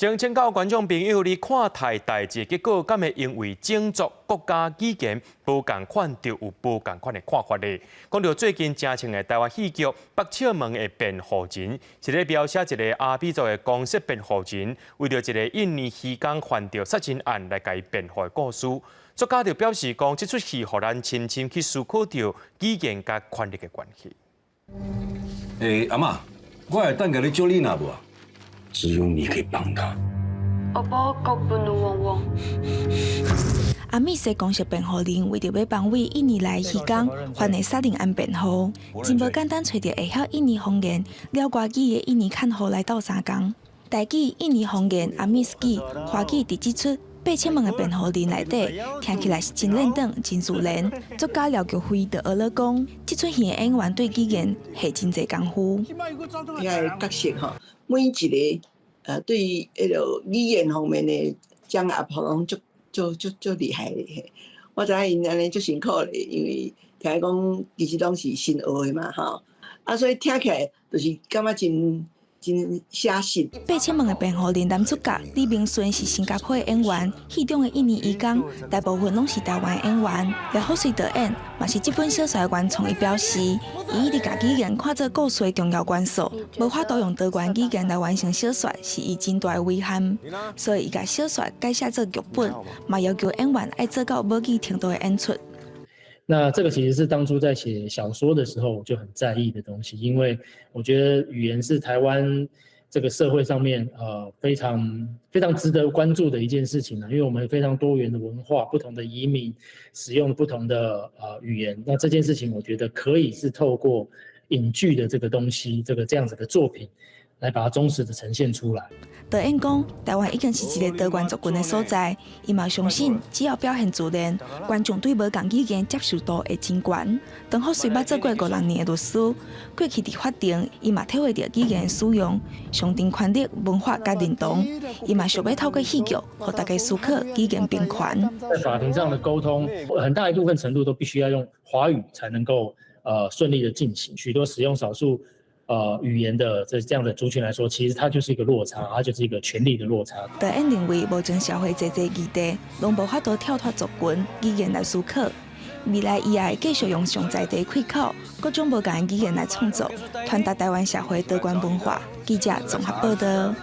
想请教观众朋友，你看待代志结果，敢会因为种族、国家、语言无共款，就有无共款的看法呢？讲到最近正青的台湾戏剧《北笑门的辩护人》，是咧描写一个阿美族的公式辩护人，为着一个印尼渔工犯着杀人案来甲伊辩护的故事。作家就表示讲，这出戏互咱深深去思考到语言甲权力的关系。阿嬷，我会等甲你救你那无啊？只有你可以帮他。我保国本有汪汪。阿美式公式辩护人为着要帮为印尼来渔工犯的杀人案辩护，真无简单找到会晓印尼方言、了外语的印尼看护来斗相共。台语、印尼方言、阿美斯语、华语伫即出8000万的辩护人内底，听起来是真认真、真自然。作家廖菊辉就学了讲，即出戏的演员对语言下真侪功夫。遐个角色吼，每一个对迄个语言方面的掌握拢足厉害的。我知影因安尼足辛苦咧，因为听讲其实拢是新学的嘛吼，所以听起来就是感觉真写实。8000万的辩护人男主角李明顺是新加坡的演员，戏中的印尼移工大部分拢是台湾的演员。廖福瑞导演嘛是这本小说的原创，伊表示，伊一直把语言看作故事的重要元素，无法度用多元语言来完成小说，是伊真大的遗憾。所以伊把小说改写做剧本，嘛要求演员爱做到无语程度的演出。那这个其实是当初在写小说的时候我就很在意的东西，因为我觉得语言是台湾这个社会上面非常值得关注的一件事情因为我们非常多元的文化，不同的移民使用不同的语言，那这件事情我觉得可以是透过影剧的这个东西，这样子的作品来把它忠实的呈现出来。导演讲，台湾已经是一个多元族群的所在，伊嘛相信，只要表现自然，观众对无共语言接受度会真高。邓福瑞捌做过56年的律师，过去伫法庭，伊嘛体会到语言的使用、上层权力、文化甲认同，伊嘛想要透过戏剧，互大家思考语言平权。在法庭上的沟通，很大一部分程度都必须要用华语才能够顺利的进行，许多使用少数语言的这样的族群来说，其实它就是一个落差，它就是一个权力的落差。导演认为，目前社会侪议题，拢无法度跳脱族群语言来思考。未来伊也会继续用上在地开口，各种无共的语言来创作，传达台湾社会多元文化。记者综合报道。